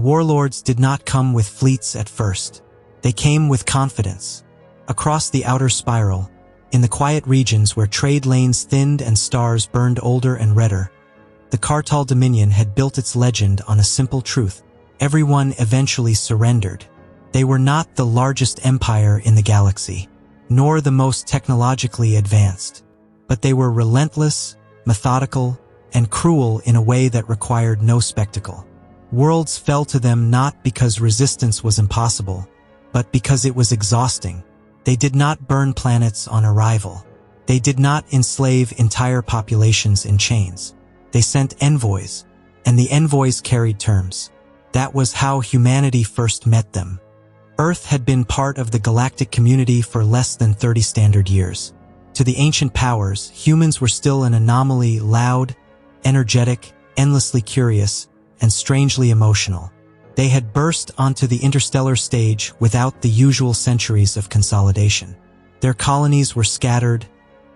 warlords did not come with fleets at first. They came with confidence. Across the outer spiral, in the quiet regions where trade lanes thinned and stars burned older and redder, the Kartal Dominion had built its legend on a simple truth. Everyone eventually surrendered. They were not the largest empire in the galaxy, nor the most technologically advanced, but they were relentless, methodical, and cruel in a way that required no spectacle. Worlds fell to them not because resistance was impossible, but because it was exhausting. They did not burn planets on arrival. They did not enslave entire populations in chains. They sent envoys, and the envoys carried terms. That was how humanity first met them. Earth had been part of the galactic community for less than 30 standard years. To the ancient powers, humans were still an anomaly, loud, energetic, endlessly curious, and strangely emotional. They had burst onto the interstellar stage without the usual centuries of consolidation. Their colonies were scattered,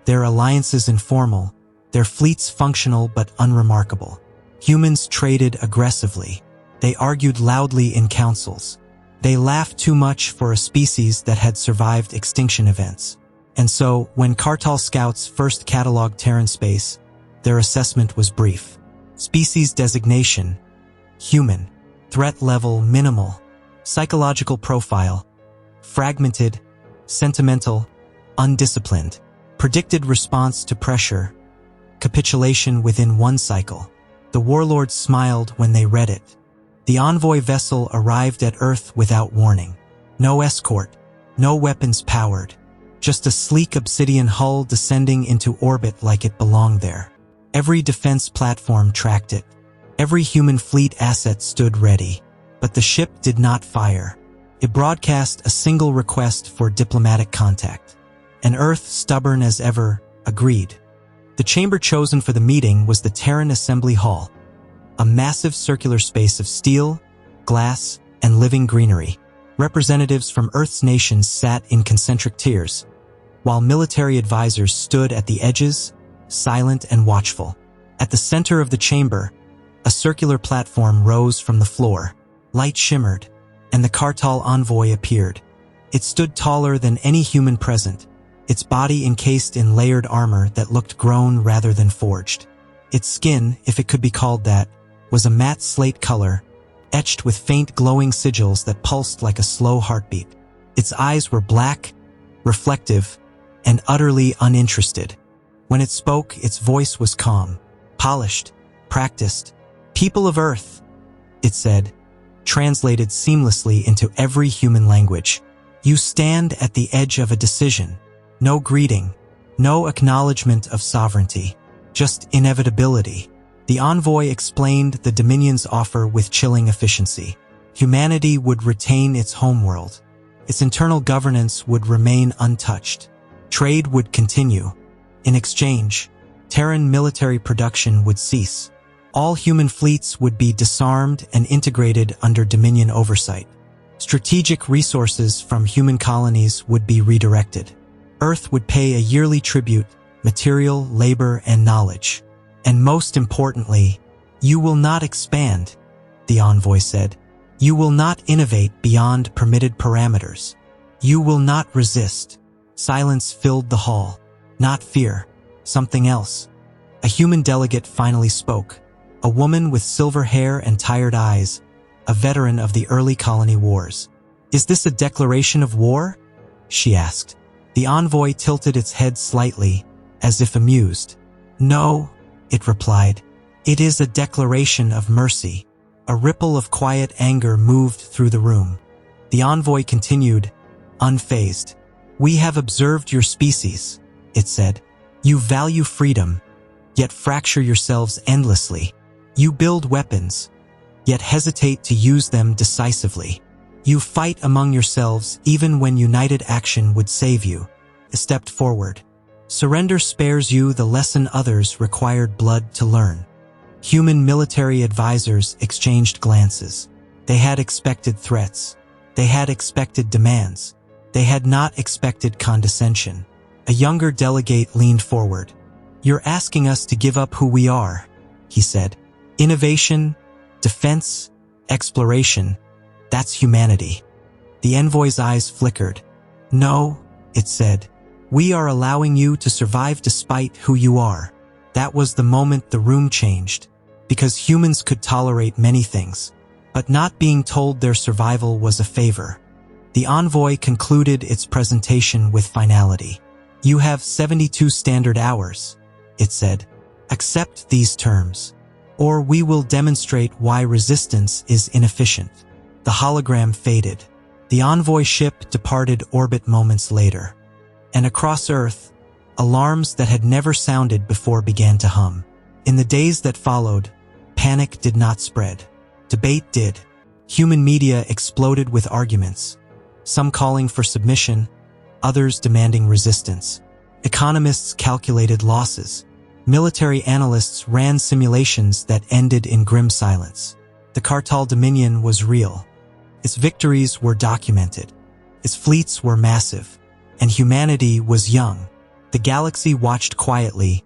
their alliances informal, their fleets functional but unremarkable. Humans traded aggressively. They argued loudly in councils. They laughed too much for a species that had survived extinction events. And so, when Kartal scouts first cataloged Terran space, their assessment was brief. Species designation: human. Threat level: minimal. Psychological profile: fragmented, sentimental, undisciplined. Predicted response to pressure: capitulation within one cycle. The warlords smiled when they read it. The envoy vessel arrived at Earth without warning. No escort, no weapons powered. Just a sleek obsidian hull descending into orbit like it belonged there. Every defense platform tracked it. Every human fleet asset stood ready. But the ship did not fire. It broadcast a single request for diplomatic contact. And Earth, stubborn as ever, agreed. The chamber chosen for the meeting was the Terran Assembly Hall, a massive circular space of steel, glass, and living greenery. Representatives from Earth's nations sat in concentric tiers, while military advisors stood at the edges, silent and watchful. At the center of the chamber, a circular platform rose from the floor. Light shimmered, and the Kartal envoy appeared. It stood taller than any human present, its body encased in layered armor that looked grown rather than forged. Its skin, if it could be called that, was a matte slate color, etched with faint glowing sigils that pulsed like a slow heartbeat. Its eyes were black, reflective, and utterly uninterested. When it spoke, its voice was calm, polished, practiced. "People of Earth," it said, translated seamlessly into every human language. "You stand at the edge of a decision. No greeting, no acknowledgement of sovereignty, just inevitability." The envoy explained the Dominion's offer with chilling efficiency. Humanity would retain its homeworld. Its internal governance would remain untouched. Trade would continue. In exchange, Terran military production would cease. All human fleets would be disarmed and integrated under Dominion oversight. Strategic resources from human colonies would be redirected. Earth would pay a yearly tribute, material, labor, and knowledge. And most importantly, "You will not expand," the envoy said. "You will not innovate beyond permitted parameters. You will not resist." Silence filled the hall. Not fear, something else. A human delegate finally spoke. A woman with silver hair and tired eyes, a veteran of the early colony wars. "Is this a declaration of war?" she asked. The envoy tilted its head slightly, as if amused. "No," it replied. "It is a declaration of mercy." A ripple of quiet anger moved through the room. The envoy continued, unfazed. "We have observed your species," it said. "You value freedom, yet fracture yourselves endlessly. You build weapons, yet hesitate to use them decisively. You fight among yourselves even when united action would save you." He stepped forward. "Surrender spares you the lesson others required blood to learn." Human military advisors exchanged glances. They had expected threats. They had expected demands. They had not expected condescension. A younger delegate leaned forward. "You're asking us to give up who we are," he said. "Innovation, defense, Exploration, that's humanity. The envoy's eyes flickered. No, it said. We are allowing you to survive despite who you are. That was the moment the room changed, because humans could tolerate many things, but not being told their survival was a favor. The envoy concluded its presentation with finality. You have 72 standard hours, it said. Accept these terms, or we will demonstrate why resistance is inefficient. The hologram faded. The envoy ship departed orbit moments later. And across Earth, alarms that had never sounded before began to hum. In the days that followed, panic did not spread. Debate did. Human media exploded with arguments, some calling for submission, others demanding resistance. Economists calculated losses. Military analysts ran simulations that ended in grim silence. The Cartel Dominion was real. Its victories were documented. Its fleets were massive. And humanity was young. The galaxy watched quietly,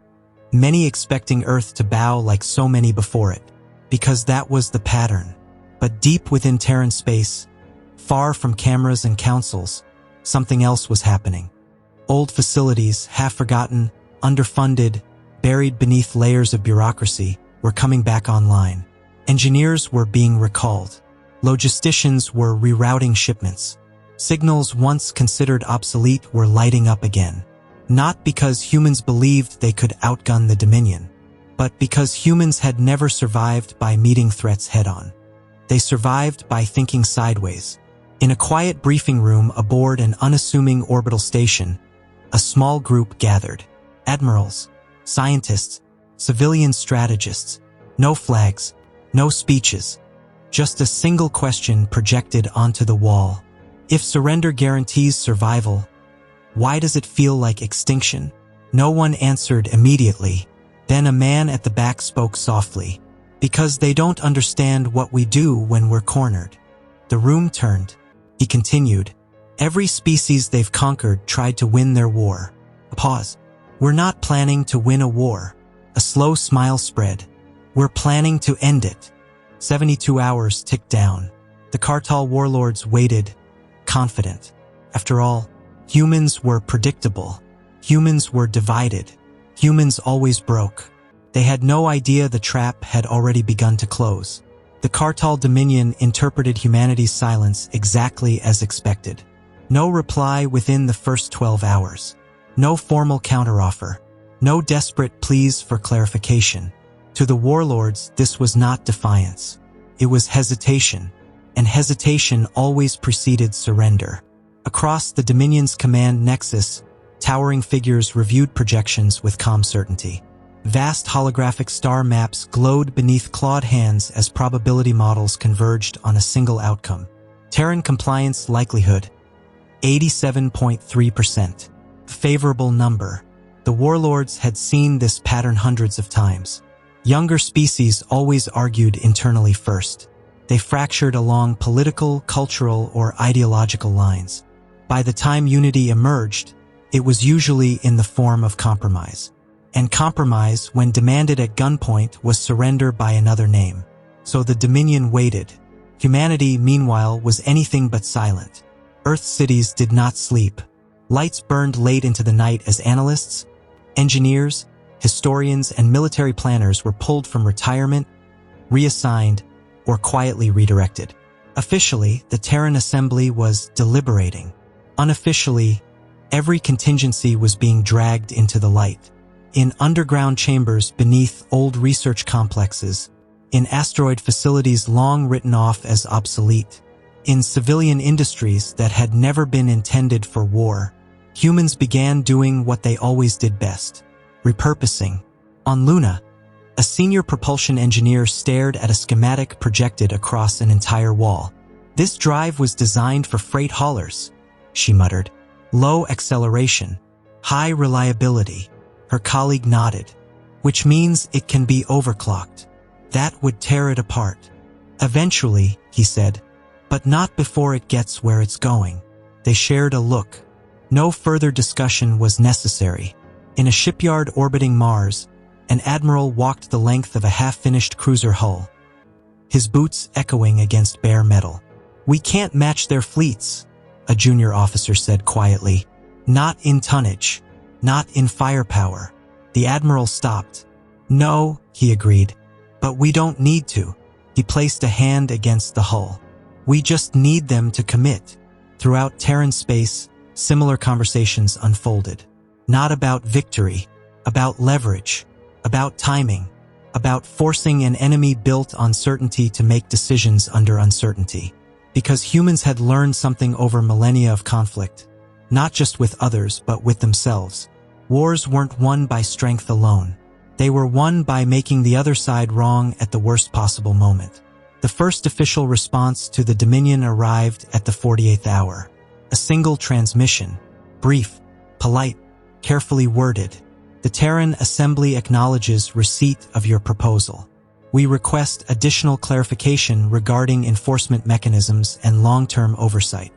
many expecting Earth to bow like so many before it, because that was the pattern. But deep within Terran space, far from cameras and councils, something else was happening. Old facilities, half-forgotten, underfunded, buried beneath layers of bureaucracy, were coming back online. Engineers were being recalled. Logisticians were rerouting shipments. Signals once considered obsolete were lighting up again. Not because humans believed they could outgun the Dominion, but because humans had never survived by meeting threats head-on. They survived by thinking sideways. In a quiet briefing room aboard an unassuming orbital station, a small group gathered. Admirals, scientists, civilian strategists. No flags, no speeches. Just a single question projected onto the wall. If surrender guarantees survival, why does it feel like extinction? No one answered immediately. Then a man at the back spoke softly. Because they don't understand what we do when we're cornered. The room turned. He continued. Every species they've conquered tried to win their war. A pause. We're not planning to win a war. A slow smile spread. We're planning to end it. 72 hours ticked down. The Cartel warlords waited, confident. After all, humans were predictable. Humans were divided. Humans always broke. They had no idea the trap had already begun to close. The Cartel Dominion interpreted humanity's silence exactly as expected. No reply within the first 12 hours. No formal counteroffer. No desperate pleas for clarification. To the warlords, this was not defiance. It was hesitation. And hesitation always preceded surrender. Across the Dominion's command nexus, towering figures reviewed projections with calm certainty. Vast holographic star maps glowed beneath clawed hands as probability models converged on a single outcome. Terran compliance likelihood, 87.3%. Favorable number. The warlords had seen this pattern hundreds of times. Younger species always argued internally first. They fractured along political, cultural, or ideological lines. By the time unity emerged, it was usually in the form of compromise. And compromise, when demanded at gunpoint, was surrender by another name. So the Dominion waited. Humanity, meanwhile, was anything but silent. Earth cities did not sleep. Lights burned late into the night as analysts, engineers, historians, and military planners were pulled from retirement, reassigned, or quietly redirected. Officially, the Terran Assembly was deliberating. Unofficially, every contingency was being dragged into the light. In underground chambers beneath old research complexes, in asteroid facilities long written off as obsolete, in civilian industries that had never been intended for war, humans began doing what they always did best, repurposing. On Luna, a senior propulsion engineer stared at a schematic projected across an entire wall. This drive was designed for freight haulers, she muttered. Low acceleration, high reliability. Her colleague nodded. Which means it can be overclocked. That would tear it apart. Eventually, he said, but not before it gets where it's going. They shared a look. No further discussion was necessary. In a shipyard orbiting Mars, an admiral walked the length of a half-finished cruiser hull. his boots echoing against bare metal. "We can't match their fleets," a junior officer said quietly. "Not in tonnage. Not in firepower." The admiral stopped. "No," he agreed, "but we don't need to." He placed a hand against the hull. "We just need them to commit." Throughout Terran space, similar conversations unfolded. Not about victory, about leverage, about timing, about forcing an enemy built on certainty to make decisions under uncertainty. Because humans had learned something over millennia of conflict, not just with others but with themselves. Wars weren't won by strength alone. They were won by making the other side wrong at the worst possible moment. The first official response to the Dominion arrived at the 48th hour. A single transmission, brief, polite, carefully worded. "The Terran Assembly acknowledges receipt of your proposal. We request additional clarification regarding enforcement mechanisms and long-term oversight.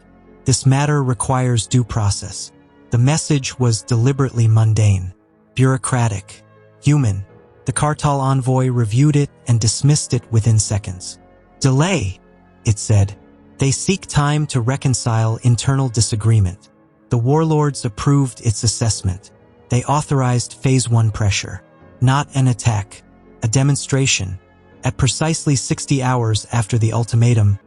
This matter requires due process." The message was deliberately mundane, bureaucratic, human. The Kartal envoy reviewed it and dismissed it within seconds. "Delay," it said. "They seek time to reconcile internal disagreement." The Warlords approved its assessment. They authorized Phase 1 pressure. Not an attack, a demonstration. At precisely 60 hours after the ultimatum,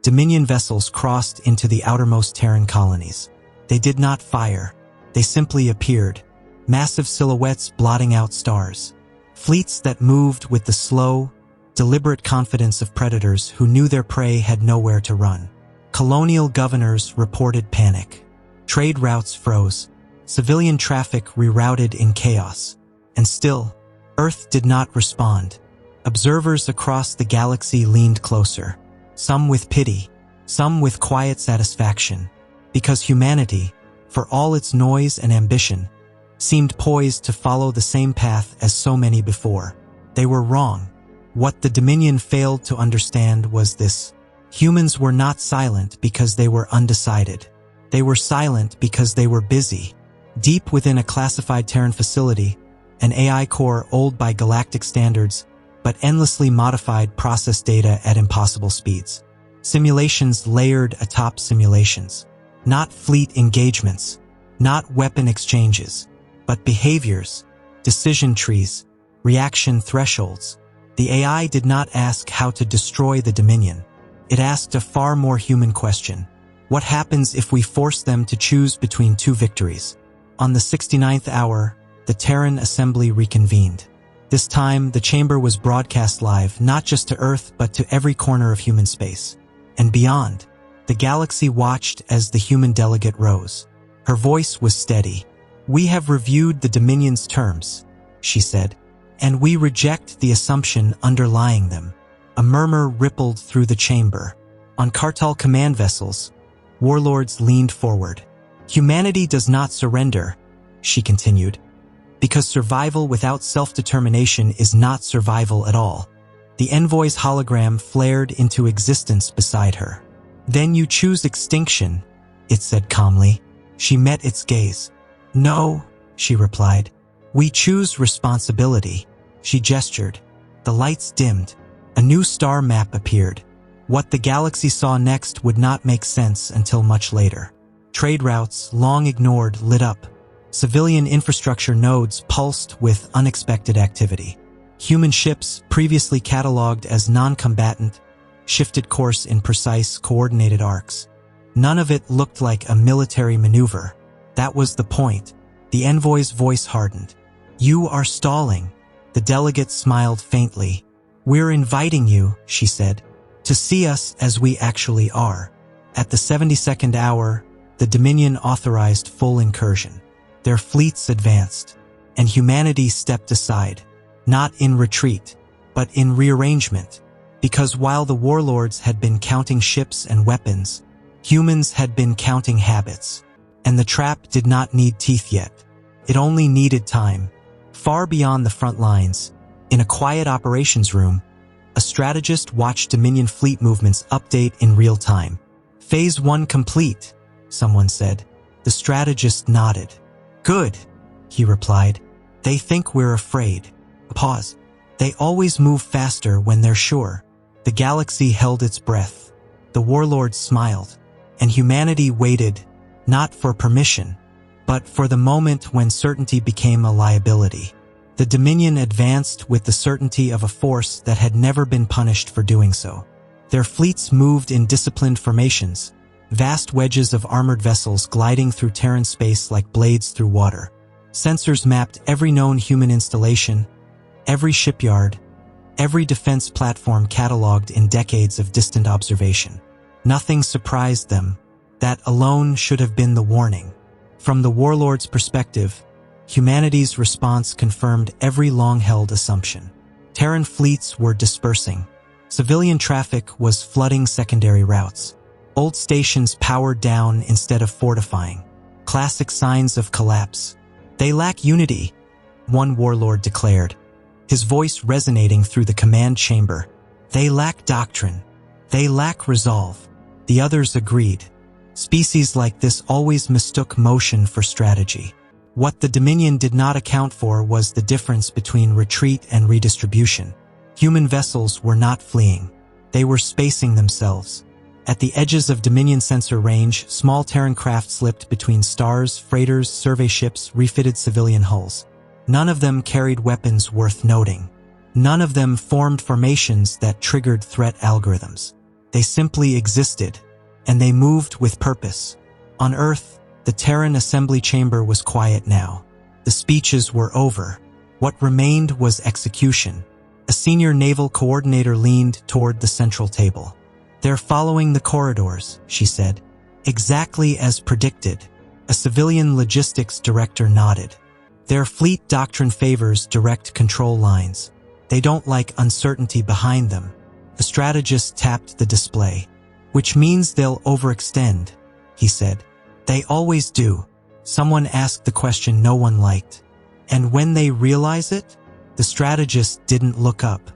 Dominion vessels crossed into the outermost Terran colonies. They did not fire. They simply appeared, massive silhouettes blotting out stars. Fleets that moved with the slow, deliberate confidence of predators who knew their prey had nowhere to run. Colonial governors reported panic. Trade routes froze. Civilian traffic rerouted in chaos. And still, Earth did not respond. Observers across the galaxy leaned closer, some with pity, some with quiet satisfaction, because humanity, for all its noise and ambition, seemed poised to follow the same path as so many before. They were wrong. What the Dominion failed to understand was this: humans were not silent because they were undecided. They were silent because they were busy. Deep within a classified Terran facility, an AI core old by galactic standards, but endlessly modified process data at impossible speeds. Simulations layered atop simulations. Not fleet engagements, not weapon exchanges, but behaviors, decision trees, reaction thresholds. The AI did not ask how to destroy the Dominion. It asked a far more human question. What happens if we force them to choose between two victories? On the 69th hour, the Terran Assembly reconvened. This time, the chamber was broadcast live, not just to Earth, but to every corner of human space. And beyond, the galaxy watched as the human delegate rose. Her voice was steady. "We have reviewed the Dominion's terms," she said, "and we reject the assumption underlying them." A murmur rippled through the chamber. On Kartal command vessels, Warlords leaned forward. "Humanity does not surrender," she continued, "because survival without self-determination is not survival at all." The envoy's hologram flared into existence beside her. "Then you choose extinction," it said calmly. She met its gaze. "No," she replied. "We choose responsibility." She gestured. The lights dimmed. A new star map appeared. What the galaxy saw next would not make sense until much later. Trade routes, long ignored, lit up. Civilian infrastructure nodes pulsed with unexpected activity. Human ships, previously catalogued as non-combatant, shifted course in precise, coordinated arcs. None of it looked like a military maneuver. That was the point. The envoy's voice hardened. "You are stalling." The delegate smiled faintly. "We're inviting you," she said, "to see us as we actually are." At the 72nd hour, the Dominion authorized full incursion. Their fleets advanced, and humanity stepped aside, not in retreat, but in rearrangement. Because while the Warlords had been counting ships and weapons, humans had been counting habits. And the trap did not need teeth yet. It only needed time. Far beyond the front lines, in a quiet operations room, a strategist watched Dominion fleet movements update in real time. "Phase 1 complete," someone said. The strategist nodded. "Good," he replied. "They think we're afraid." Pause. "They always move faster when they're sure." The galaxy held its breath. The warlords smiled, and humanity waited, not for permission, but for the moment when certainty became a liability. The Dominion advanced with the certainty of a force that had never been punished for doing so. Their fleets moved in disciplined formations, vast wedges of armored vessels gliding through Terran space like blades through water. Sensors mapped every known human installation, every shipyard, every defense platform cataloged in decades of distant observation. Nothing surprised them. That alone should have been the warning. From the warlord's perspective, humanity's response confirmed every long-held assumption. Terran fleets were dispersing. Civilian traffic was flooding secondary routes. Old stations powered down instead of fortifying. Classic signs of collapse. They lack unity, one warlord declared, his voice resonating through the command chamber. They lack doctrine. They lack resolve. The others agreed. Species like this always mistook motion for strategy. What the Dominion did not account for was the difference between retreat and redistribution. Human vessels were not fleeing. They were spacing themselves. At the edges of Dominion sensor range, small Terran craft slipped between stars, freighters, survey ships, refitted civilian hulls. None of them carried weapons worth noting. None of them formed formations that triggered threat algorithms. They simply existed, and they moved with purpose. On Earth, the Terran assembly chamber was quiet now. The speeches were over. What remained was execution. A senior naval coordinator leaned toward the central table. "They're following the corridors," she said. "Exactly as predicted." A civilian logistics director nodded. "Their fleet doctrine favors direct control lines. They don't like uncertainty behind them." The strategist tapped the display. "Which means they'll overextend," he said. "They always do." Someone asked the question no one liked. "And when they realize it?" The strategist didn't look up.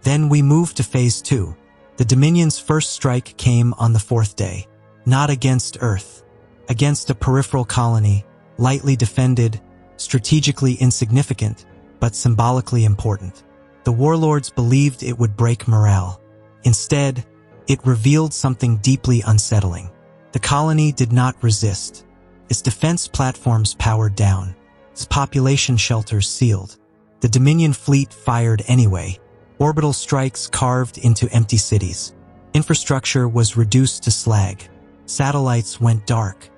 "Then we move to Phase 2. The Dominion's first strike came on the 4th day. Not against Earth. Against a peripheral colony, lightly defended, strategically insignificant, but symbolically important. The warlords believed it would break morale. Instead, it revealed something deeply unsettling. The colony did not resist. Its defense platforms powered down. Its population shelters sealed. The Dominion fleet fired anyway. Orbital strikes carved into empty cities. Infrastructure was reduced to slag. Satellites went dark.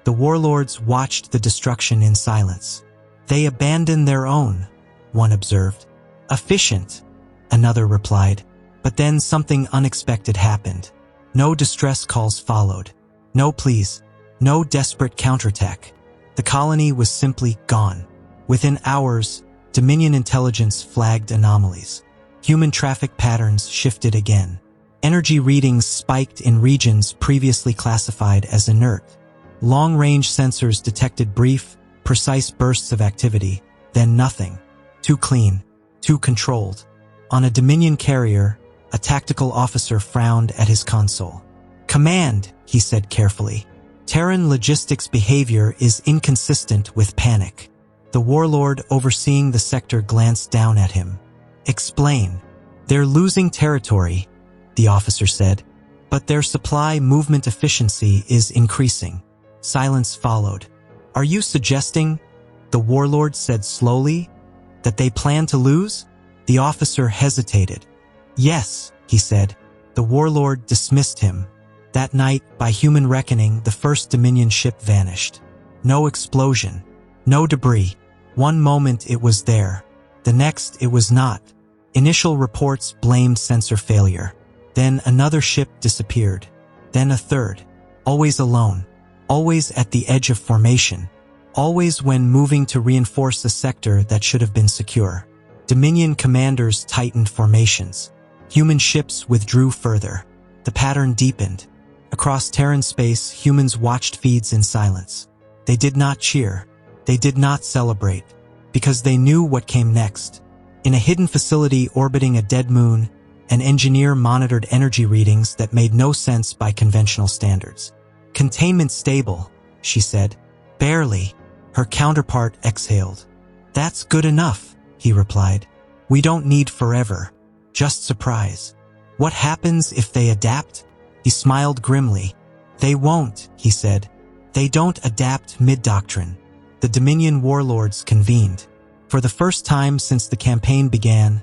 The warlords watched the destruction in silence. "They abandoned their own," one observed. "Efficient," another replied. But then something unexpected happened. No distress calls followed. No pleas. No desperate counterattack. The colony was simply gone. Within hours, Dominion intelligence flagged anomalies. Human traffic patterns shifted again. Energy readings spiked in regions previously classified as inert. Long-range sensors detected brief, precise bursts of activity, then nothing. Too clean, too controlled. On a Dominion carrier, a tactical officer frowned at his console. "Command," he said carefully. "Terran logistics behavior is inconsistent with panic." The warlord overseeing the sector glanced down at him. "Explain." "They're losing territory," the officer said, "but their supply movement efficiency is increasing." Silence followed. "Are you suggesting," the warlord said slowly, "that they plan to lose?" The officer hesitated. "Yes," he said. The warlord dismissed him. That night, by human reckoning, the first Dominion ship vanished. No explosion. No debris. One moment it was there. The next it was not. Initial reports blamed sensor failure. Then another ship disappeared. Then a third. Always alone. Always at the edge of formation. Always when moving to reinforce a sector that should have been secure. Dominion commanders tightened formations. Human ships withdrew further. The pattern deepened. Across Terran space, humans watched feeds in silence. They did not cheer. They did not celebrate, because they knew what came next. In a hidden facility orbiting a dead moon, an engineer monitored energy readings that made no sense by conventional standards. "Containment stable," she said. "Barely." Her counterpart exhaled. "That's good enough," he replied. "We don't need forever. Just surprise." What happens if they adapt? He smiled grimly. They won't, he said. They don't adapt mid-doctrine. The Dominion Warlords convened. For the first time since the campaign began,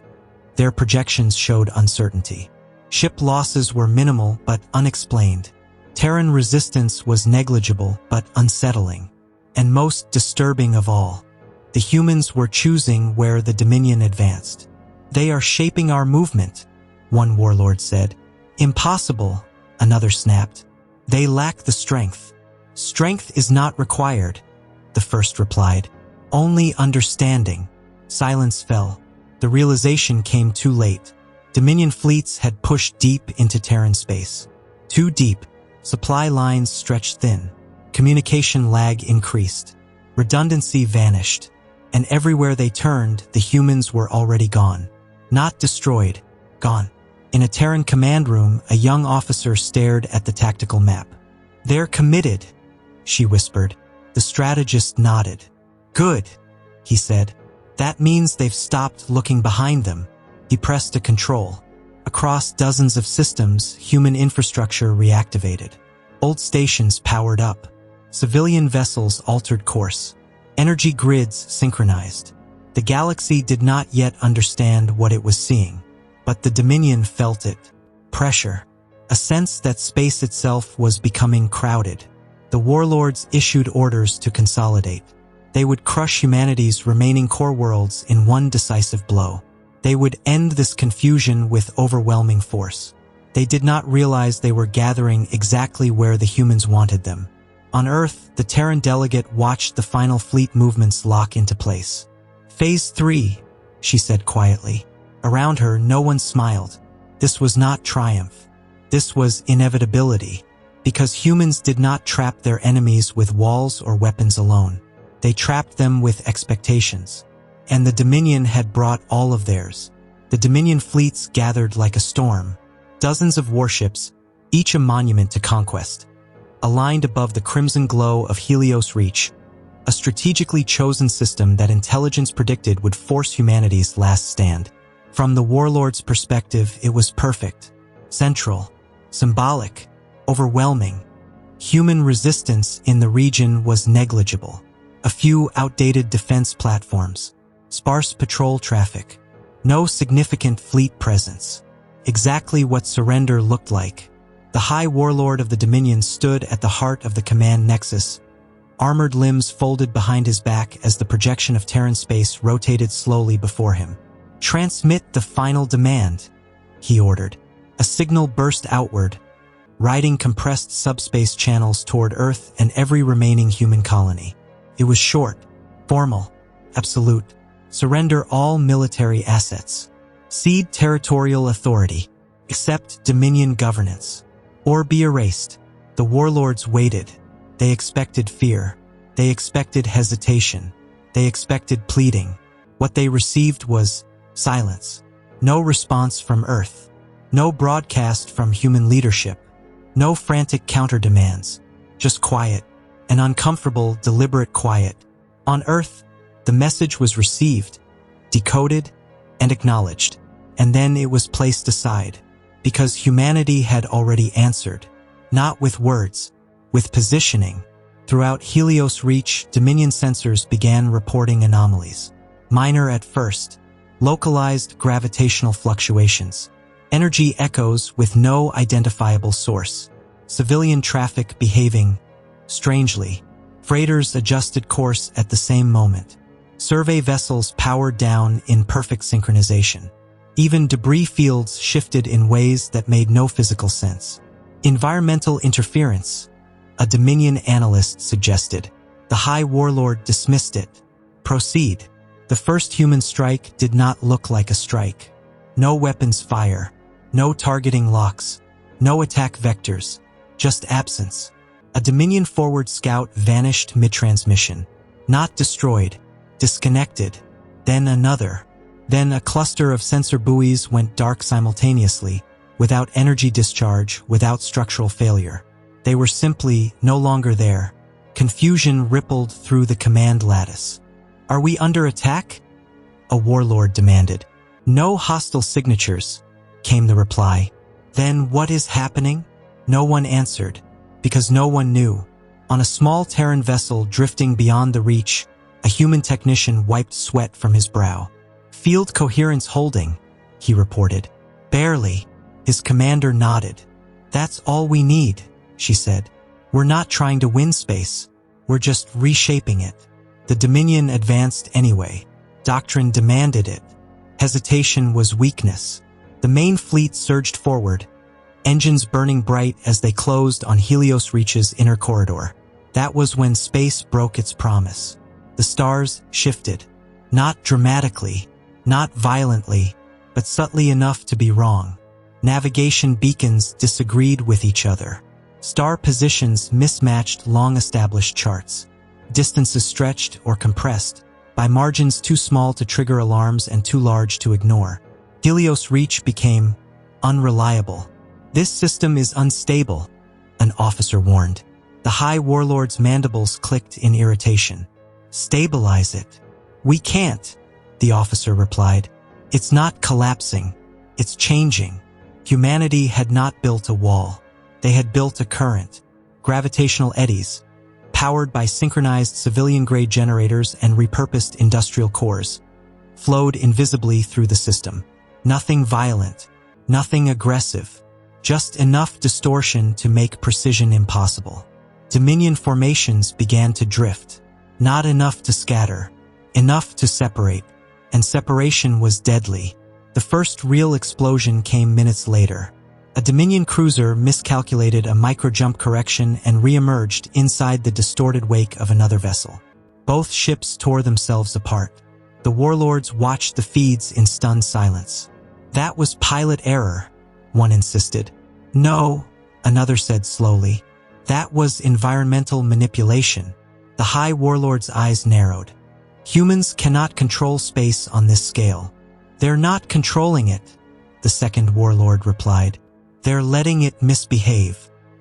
their projections showed uncertainty. Ship losses were minimal but unexplained. Terran resistance was negligible but unsettling. And most disturbing of all, the humans were choosing where the Dominion advanced. They are shaping our movement, one warlord said. Impossible, another snapped. They lack the strength. Strength is not required, the first replied. Only understanding. Silence fell. The realization came too late. Dominion fleets had pushed deep into Terran space. Too deep. Supply lines stretched thin. Communication lag increased. Redundancy vanished. And everywhere they turned, the humans were already gone. Not destroyed. Gone. In a Terran command room, a young officer stared at the tactical map. They're committed, she whispered. The strategist nodded. Good, he said. That means they've stopped looking behind them. He pressed a control. Across dozens of systems, human infrastructure reactivated. Old stations powered up. Civilian vessels altered course. Energy grids synchronized. The galaxy did not yet understand what it was seeing, but the Dominion felt it. Pressure. A sense that space itself was becoming crowded. The warlords issued orders to consolidate. They would crush humanity's remaining core worlds in one decisive blow. They would end this confusion with overwhelming force. They did not realize they were gathering exactly where the humans wanted them. On Earth, the Terran delegate watched the final fleet movements lock into place. Phase 3, she said quietly. Around her, no one smiled. This was not triumph. This was inevitability. Because humans did not trap their enemies with walls or weapons alone. They trapped them with expectations. And the Dominion had brought all of theirs. The Dominion fleets gathered like a storm. Dozens of warships, each a monument to conquest. Aligned above the crimson glow of Helios Reach, a strategically chosen system that intelligence predicted would force humanity's last stand. From the warlord's perspective, it was perfect, central, symbolic, overwhelming. Human resistance in the region was negligible. A few outdated defense platforms, sparse patrol traffic, no significant fleet presence. Exactly what surrender looked like. The High Warlord of the Dominion stood at the heart of the command nexus, armored limbs folded behind his back as the projection of Terran space rotated slowly before him. Transmit the final demand, he ordered. A signal burst outward, riding compressed subspace channels toward Earth and every remaining human colony. It was short, formal, absolute. Surrender all military assets. Cede territorial authority. Accept Dominion governance. Or be erased. The warlords waited. They expected fear. They expected hesitation. They expected pleading. What they received was silence. No response from Earth. No broadcast from human leadership. No frantic counter-demands. Just quiet. An uncomfortable, deliberate quiet. On Earth, the message was received, decoded, and acknowledged. And then it was placed aside. Because humanity had already answered. Not with words, with positioning. Throughout Helios Reach, Dominion sensors began reporting anomalies. Minor at first. Localized gravitational fluctuations. Energy echoes with no identifiable source. Civilian traffic behaving strangely. Freighters adjusted course at the same moment. Survey vessels powered down in perfect synchronization. Even debris fields shifted in ways that made no physical sense. Environmental interference, a Dominion analyst suggested. The High Warlord dismissed it. Proceed. The first human strike did not look like a strike. No weapons fire. No targeting locks. No attack vectors. Just absence. A Dominion forward scout vanished mid-transmission. Not destroyed. Disconnected. Then another. Then a cluster of sensor buoys went dark simultaneously, without energy discharge, without structural failure. They were simply no longer there. Confusion rippled through the command lattice. Are we under attack? A warlord demanded. No hostile signatures, came the reply. Then what is happening? No one answered, because no one knew. On a small Terran vessel drifting beyond the reach, a human technician wiped sweat from his brow. Field coherence holding, he reported. Barely. His commander nodded. That's all we need, she said. We're not trying to win space. We're just reshaping it. The Dominion advanced anyway. Doctrine demanded it. Hesitation was weakness. The main fleet surged forward, engines burning bright as they closed on Helios Reach's inner corridor. That was when space broke its promise. The stars shifted. Not dramatically, not violently, but subtly enough to be wrong. Navigation beacons disagreed with each other. Star positions mismatched long-established charts. Distances stretched or compressed, by margins too small to trigger alarms and too large to ignore. Helios Reach became unreliable. This system is unstable, an officer warned. The High Warlord's mandibles clicked in irritation. Stabilize it. We can't, the officer replied. It's not collapsing. It's changing. Humanity had not built a wall. They had built a current. Gravitational eddies, powered by synchronized civilian-grade generators and repurposed industrial cores, flowed invisibly through the system. Nothing violent, nothing aggressive, just enough distortion to make precision impossible. Dominion formations began to drift. Not enough to scatter, enough to separate, and separation was deadly. The first real explosion came minutes later. A Dominion cruiser miscalculated a micro-jump correction and re-emerged inside the distorted wake of another vessel. Both ships tore themselves apart. The Warlords watched the feeds in stunned silence. That was pilot error, one insisted. No, another said slowly. That was environmental manipulation. The High Warlord's eyes narrowed. Humans cannot control space on this scale. They're not controlling it, the second Warlord replied. They're letting it misbehave.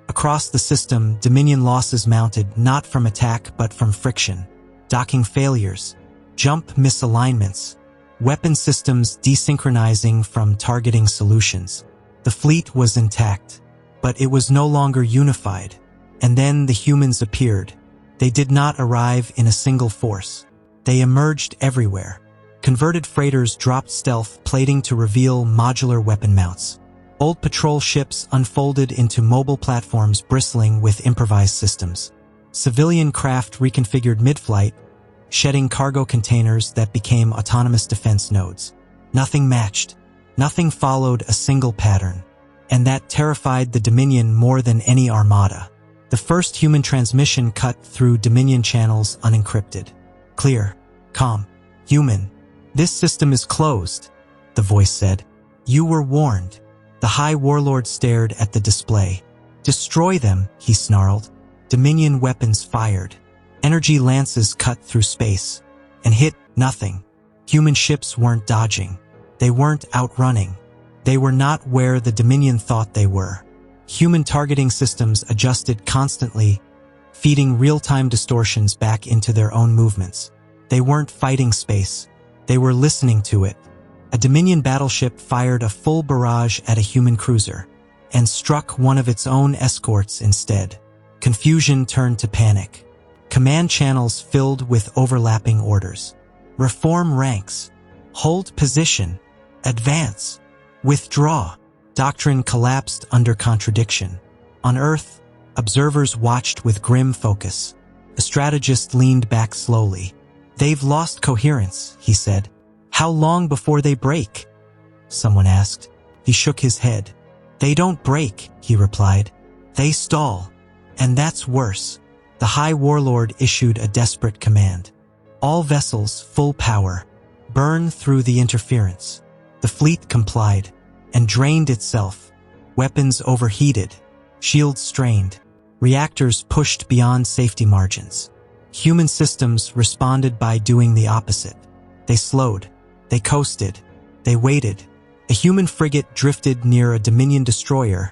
Across the system, Dominion losses mounted not from attack but from friction. Docking failures, jump misalignments, weapon systems desynchronizing from targeting solutions. The fleet was intact, but it was no longer unified. And then the humans appeared. They did not arrive in a single force. They emerged everywhere. Converted freighters dropped stealth plating to reveal modular weapon mounts. Old patrol ships unfolded into mobile platforms bristling with improvised systems. Civilian craft reconfigured mid-flight, shedding cargo containers that became autonomous defense nodes. Nothing matched. Nothing followed a single pattern. And that terrified the Dominion more than any armada. The first human transmission cut through Dominion channels unencrypted. Clear. Calm. Human. This system is closed, the voice said. You were warned. The High Warlord stared at the display. Destroy them, he snarled. Dominion weapons fired. Energy lances cut through space and hit nothing. Human ships weren't dodging. They weren't outrunning. They were not where the Dominion thought they were. Human targeting systems adjusted constantly, feeding real-time distortions back into their own movements. They weren't fighting space. They were listening to it. A Dominion battleship fired a full barrage at a human cruiser and struck one of its own escorts instead. Confusion turned to panic. Command channels filled with overlapping orders. Reform ranks. Hold position. Advance. Withdraw. Doctrine collapsed under contradiction. On Earth, observers watched with grim focus. A strategist leaned back slowly. They've lost coherence, he said. How long before they break? Someone asked. He shook his head. They don't break, he replied. They stall. And that's worse. The High Warlord issued a desperate command. All vessels, full power. Burn through the interference. The fleet complied and drained itself. Weapons overheated. Shields strained. Reactors pushed beyond safety margins. Human systems responded by doing the opposite. They slowed. They coasted. They waited. A human frigate drifted near a Dominion destroyer,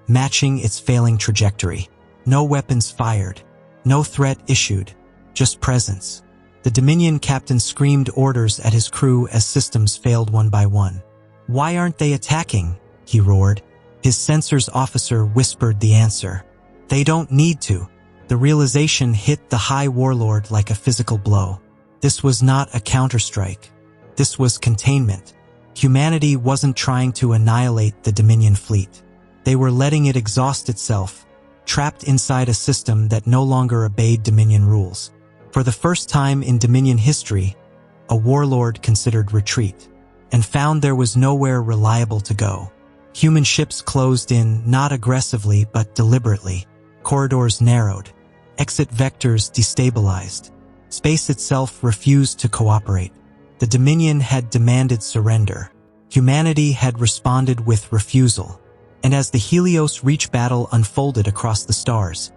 matching its failing trajectory. No weapons fired. No threat issued. Just presence. The Dominion captain screamed orders at his crew as systems failed one by one. Why aren't they attacking? He roared. His sensors officer whispered the answer. They don't need to. The realization hit the High Warlord like a physical blow. This was not a counterstrike. This was containment. Humanity wasn't trying to annihilate the Dominion fleet. They were letting it exhaust itself, trapped inside a system that no longer obeyed Dominion rules. For the first time in Dominion history, a warlord considered retreat, and found there was nowhere reliable to go. Human ships closed in, not aggressively but deliberately. Corridors narrowed. Exit vectors destabilized. Space itself refused to cooperate. The Dominion had demanded surrender. Humanity had responded with refusal. And as the Helios Reach battle unfolded across the stars,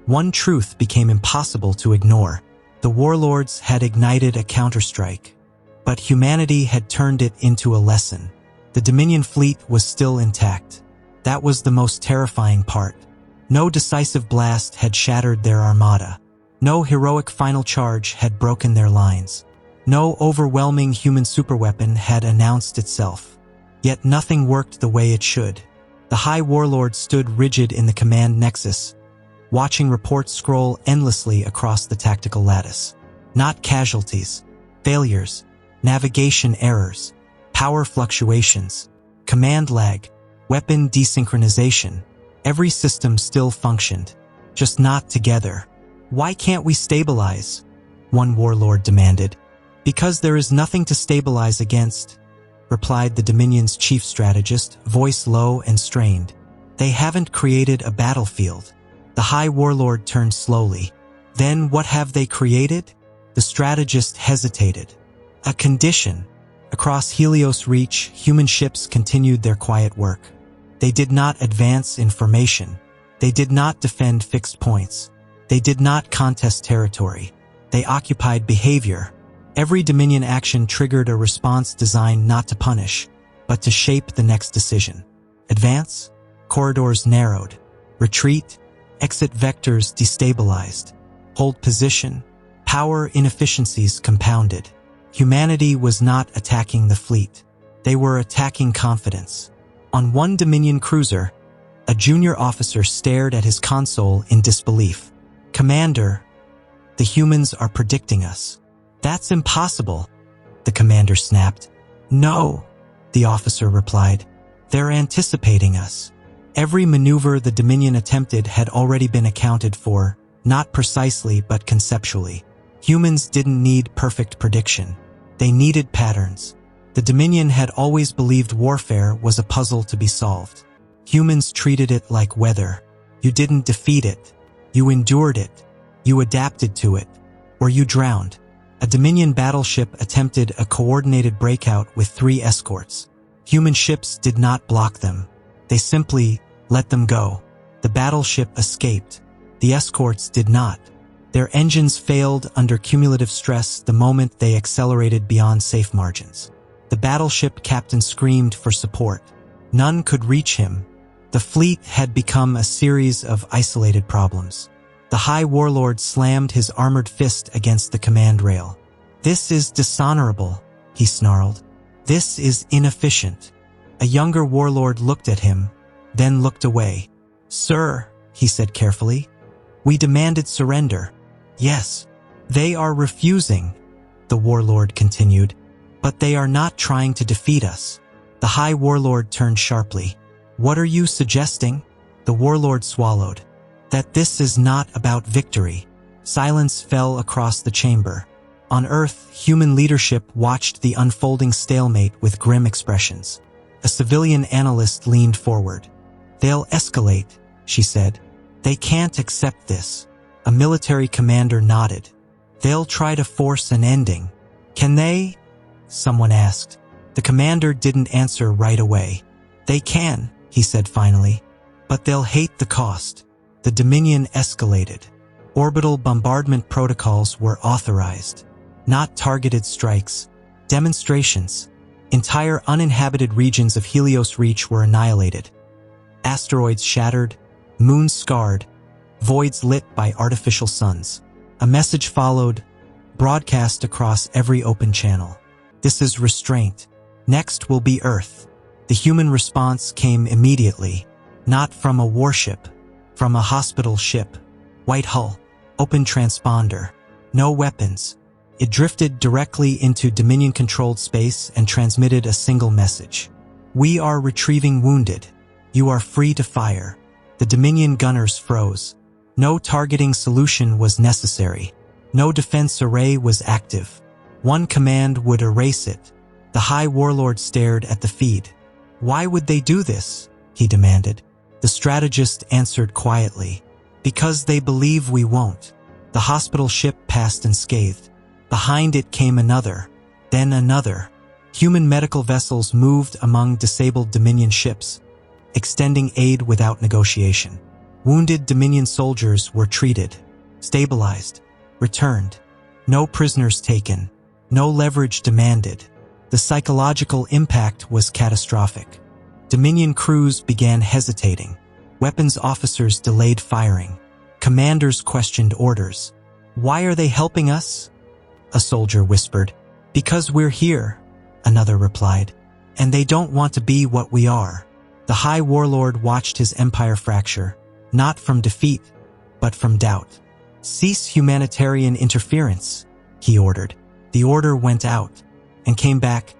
one truth became impossible to ignore. The Warlords had ignited a counterstrike, but humanity had turned it into a lesson. The Dominion fleet was still intact. That was the most terrifying part. No decisive blast had shattered their armada. No heroic final charge had broken their lines. No overwhelming human superweapon had announced itself. Yet nothing worked the way it should. The High Warlord stood rigid in the command nexus, watching reports scroll endlessly across the tactical lattice. Not casualties, failures, navigation errors, power fluctuations, command lag, weapon desynchronization. Every system still functioned, just not together. Why can't we stabilize? One warlord demanded. Because there is nothing to stabilize against, replied the Dominion's chief strategist, voice low and strained. They haven't created a battlefield. The High Warlord turned slowly. Then what have they created? The strategist hesitated. A condition. Across Helios Reach, human ships continued their quiet work. They did not advance in formation. They did not defend fixed points. They did not contest territory. They occupied behavior. Every Dominion action triggered a response designed not to punish, but to shape the next decision. Advance? Corridors narrowed. Retreat? Exit vectors destabilized. Hold position? Power inefficiencies compounded. Humanity was not attacking the fleet. They were attacking confidence. On one Dominion cruiser, a junior officer stared at his console in disbelief. Commander, the humans are predicting us. That's impossible, the commander snapped. No, the officer replied. They're anticipating us. Every maneuver the Dominion attempted had already been accounted for, not precisely but conceptually. Humans didn't need perfect prediction. They needed patterns. The Dominion had always believed warfare was a puzzle to be solved. Humans treated it like weather. You didn't defeat it. You endured it. You adapted to it. Or you drowned. A Dominion battleship attempted a coordinated breakout with 3 escorts. Human ships did not block them. They simply let them go. The battleship escaped. The escorts did not. Their engines failed under cumulative stress the moment they accelerated beyond safe margins. The battleship captain screamed for support. None could reach him. The fleet had become a series of isolated problems. The High Warlord slammed his armored fist against the command rail. This is dishonorable, he snarled. This is inefficient. A younger warlord looked at him, then looked away. Sir, he said carefully, we demanded surrender. Yes, they are refusing, the warlord continued, but they are not trying to defeat us. The High Warlord turned sharply. What are you suggesting? The warlord swallowed. That this is not about victory. Silence fell across the chamber. On Earth, human leadership watched the unfolding stalemate with grim expressions. A civilian analyst leaned forward. They'll escalate, she said. They can't accept this. A military commander nodded. They'll try to force an ending. Can they? Someone asked. The commander didn't answer right away. They can, he said finally, but they'll hate the cost. The Dominion escalated. Orbital bombardment protocols were authorized. Not targeted strikes. Demonstrations. Entire uninhabited regions of Helios Reach were annihilated. Asteroids shattered, moons scarred, voids lit by artificial suns. A message followed, broadcast across every open channel. This is restraint. Next will be Earth. The human response came immediately. Not from a warship, from a hospital ship. White hull, open transponder, no weapons. It drifted directly into Dominion-controlled space and transmitted a single message. We are retrieving wounded. You are free to fire. The Dominion gunners froze. No targeting solution was necessary. No defense array was active. One command would erase it. The High Warlord stared at the feed. Why would they do this? He demanded. The strategist answered quietly. Because they believe we won't. The hospital ship passed unscathed. Behind it came another, then another. Human medical vessels moved among disabled Dominion ships, extending aid without negotiation. Wounded Dominion soldiers were treated, stabilized, returned. No prisoners taken, no leverage demanded. The psychological impact was catastrophic. Dominion crews began hesitating. Weapons officers delayed firing. Commanders questioned orders. Why are they helping us? A soldier whispered. Because we're here, another replied. And they don't want to be what we are. The High Warlord watched his empire fracture, not from defeat, but from doubt. Cease humanitarian interference, he ordered. The order went out and came back,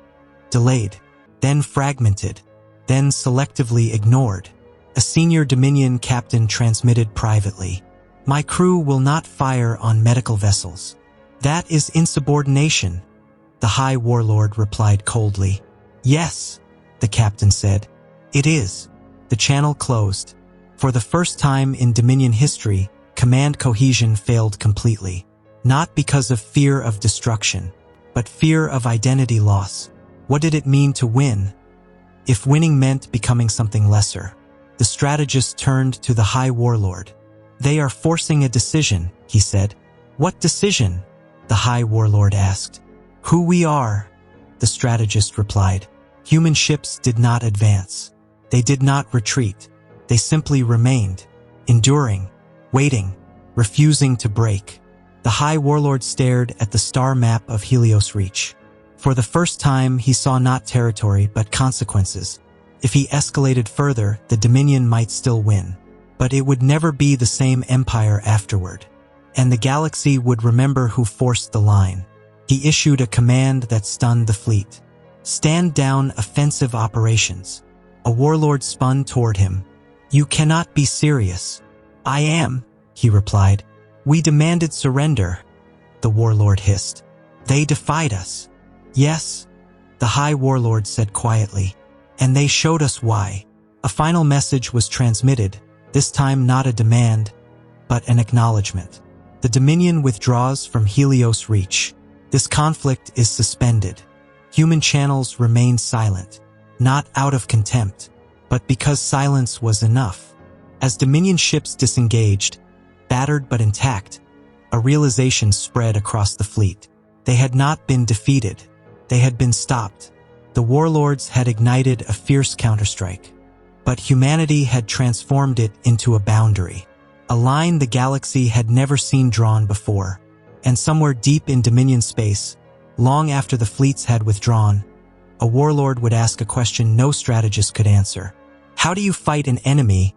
delayed, then fragmented, then selectively ignored. A senior Dominion captain transmitted privately. My crew will not fire on medical vessels. That is insubordination, the High Warlord replied coldly. Yes, the captain said. It is. The channel closed. For the first time in Dominion history, command cohesion failed completely. Not because of fear of destruction, but fear of identity loss. What did it mean to win? If winning meant becoming something lesser. The strategist turned to the High Warlord. They are forcing a decision, he said. What decision? The High Warlord asked. Who we are, the strategist replied. Human ships did not advance. They did not retreat. They simply remained, enduring, waiting, refusing to break. The High Warlord stared at the star map of Helios Reach. For the first time, he saw not territory but consequences. If he escalated further, the Dominion might still win. But it would never be the same empire afterward. And the galaxy would remember who forced the line. He issued a command that stunned the fleet. Stand down offensive operations. A warlord spun toward him. You cannot be serious. I am, he replied. We demanded surrender, the warlord hissed. They defied us. Yes, the High Warlord said quietly. And they showed us why. A final message was transmitted, this time not a demand, but an acknowledgement. The Dominion withdraws from Helios Reach. This conflict is suspended. Human channels remain silent, not out of contempt, but because silence was enough. As Dominion ships disengaged, battered but intact, a realization spread across the fleet. They had not been defeated. They had been stopped. The Warlords had ignited a fierce counterstrike. But humanity had transformed it into a boundary. A line the galaxy had never seen drawn before. And somewhere deep in Dominion space, long after the fleets had withdrawn, a warlord would ask a question no strategist could answer. How do you fight an enemy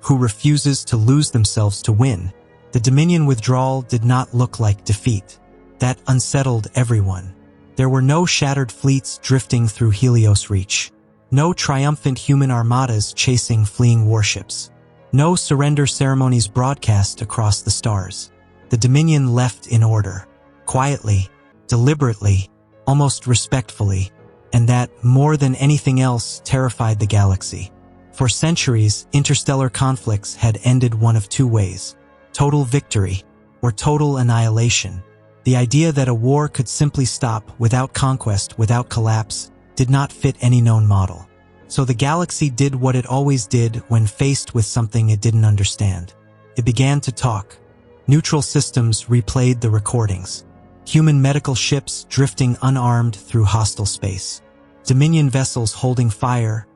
who refuses to lose themselves to win? The Dominion withdrawal did not look like defeat. That unsettled everyone. There were no shattered fleets drifting through Helios Reach. No triumphant human armadas chasing fleeing warships. No surrender ceremonies broadcast across the stars. The Dominion left in order. Quietly, deliberately, almost respectfully. And that, more than anything else, terrified the galaxy. For centuries, interstellar conflicts had ended one of two ways. Total victory, or total annihilation. The idea that a war could simply stop without conquest, without collapse, did not fit any known model. So the galaxy did what it always did when faced with something it didn't understand. It began to talk. Neutral systems replayed the recordings. Human medical ships drifting unarmed through hostile space. Dominion vessels holding fire,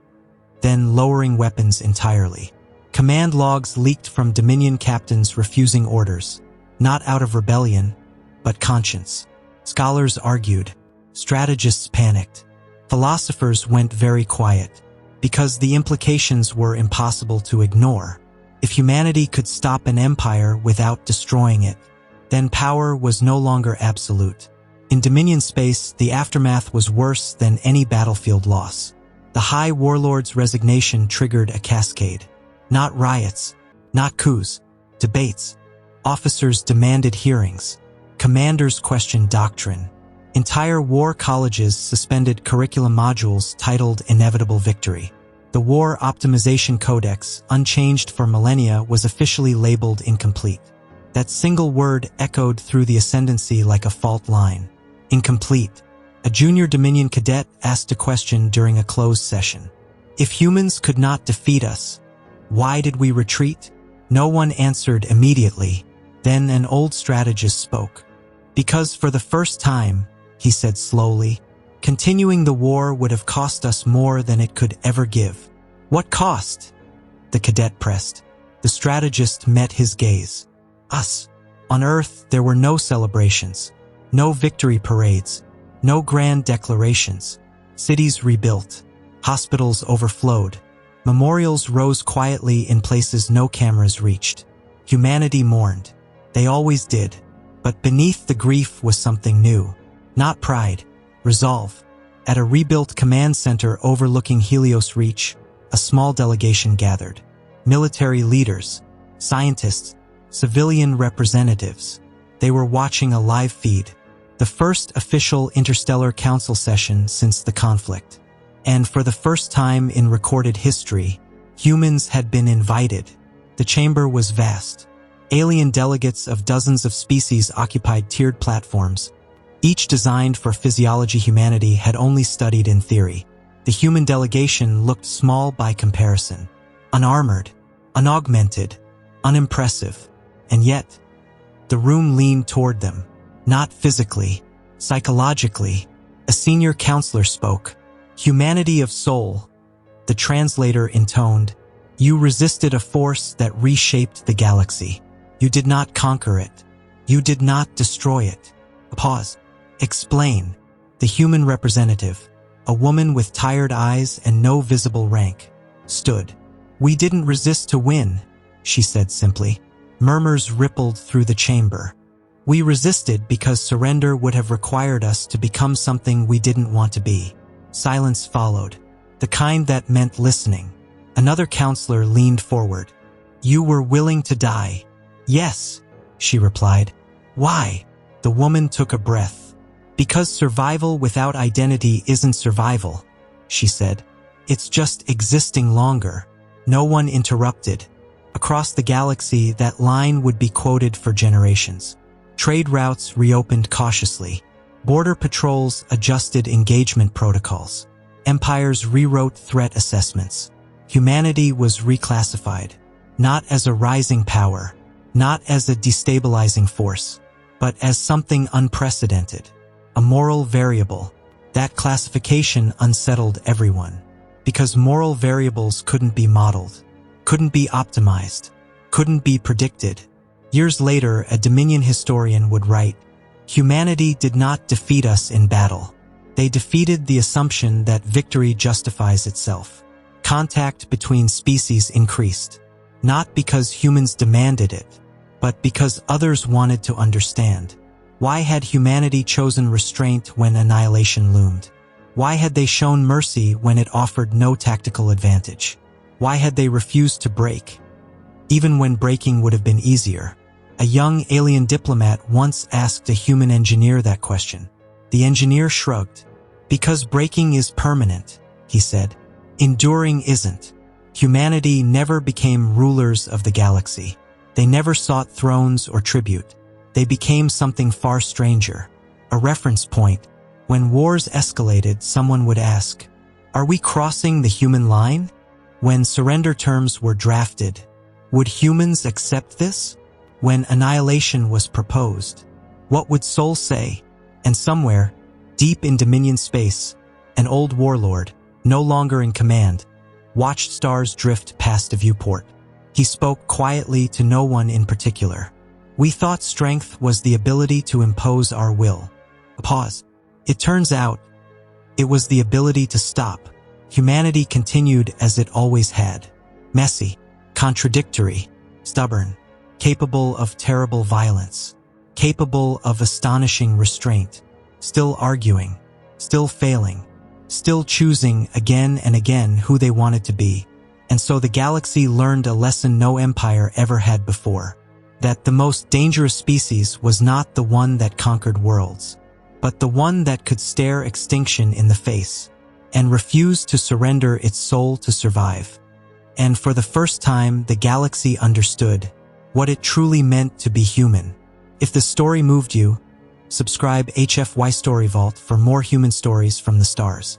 then lowering weapons entirely. Command logs leaked from Dominion captains refusing orders, not out of rebellion, but conscience. Scholars argued. Strategists panicked. Philosophers went very quiet. because the implications were impossible to ignore. If humanity could stop an empire without destroying it, then power was no longer absolute. In Dominion space, the aftermath was worse than any battlefield loss. The High Warlords' resignation triggered a cascade. Not riots, not coups, debates. Officers demanded hearings. Commanders questioned doctrine. Entire war colleges suspended curriculum modules titled Inevitable Victory. The War Optimization Codex, unchanged for millennia, was officially labeled incomplete. That single word echoed through the ascendancy like a fault line. Incomplete. A junior Dominion cadet asked a question during a closed session. If humans could not defeat us, why did we retreat? No one answered immediately. Then an old strategist spoke. Because for the first time, he said slowly, continuing the war would have cost us more than it could ever give. What cost? The cadet pressed. The strategist met his gaze. Us. On Earth, there were no celebrations, no victory parades, no grand declarations. Cities rebuilt. Hospitals overflowed. Memorials rose quietly in places no cameras reached. Humanity mourned. They always did. But beneath the grief was something new. Not pride. Resolve. At a rebuilt command center overlooking Helios Reach, a small delegation gathered. Military leaders, scientists, civilian representatives. They were watching a live feed. The first official interstellar council session since the conflict. And for the first time in recorded history, humans had been invited. The chamber was vast. Alien delegates of dozens of species occupied tiered platforms. Each designed for physiology humanity had only studied in theory. The human delegation looked small by comparison. Unarmored, unaugmented, unimpressive. And yet, the room leaned toward them. Not physically, psychologically. A senior counselor spoke. Humanity of soul. The translator intoned. You resisted a force that reshaped the galaxy. You did not conquer it. You did not destroy it. Pause. Explain. The human representative, a woman with tired eyes and no visible rank, stood. We didn't resist to win, she said simply. Murmurs rippled through the chamber. We resisted because surrender would have required us to become something we didn't want to be. Silence followed, the kind that meant listening. Another counselor leaned forward. You were willing to die. Yes, she replied. Why? The woman took a breath. Because survival without identity isn't survival, she said. It's just existing longer. No one interrupted. Across the galaxy, that line would be quoted for generations. Trade routes reopened cautiously. Border patrols adjusted engagement protocols. Empires rewrote threat assessments. Humanity was reclassified, not as a rising power, not as a destabilizing force, but as something unprecedented, a moral variable. That classification unsettled everyone, because moral variables couldn't be modeled, couldn't be optimized, couldn't be predicted. Years later, a Dominion historian would write, humanity did not defeat us in battle. They defeated the assumption that victory justifies itself. Contact between species increased, not because humans demanded it, but because others wanted to understand. Why had humanity chosen restraint when annihilation loomed? Why had they shown mercy when it offered no tactical advantage? Why had they refused to break, even when breaking would have been easier? A young alien diplomat once asked a human engineer that question. The engineer shrugged. Because breaking is permanent, he said. Enduring isn't. Humanity never became rulers of the galaxy. They never sought thrones or tribute. They became something far stranger. A reference point. When wars escalated, someone would ask, are we crossing the human line? When surrender terms were drafted, would humans accept this? When annihilation was proposed, what would Soul say? And somewhere, deep in Dominion space, an old warlord, no longer in command, watched stars drift past a viewport. He spoke quietly to no one in particular. We thought strength was the ability to impose our will. A pause. It turns out, it was the ability to stop. Humanity continued as it always had. Messy, contradictory, stubborn, capable of terrible violence, capable of astonishing restraint, still arguing, still failing, still choosing again and again who they wanted to be. And so the galaxy learned a lesson no empire ever had before, that the most dangerous species was not the one that conquered worlds, but the one that could stare extinction in the face and refuse to surrender its soul to survive. And for the first time, the galaxy understood what it truly meant to be human. If the story moved you, subscribe HFY Story Vault for more human stories from the stars.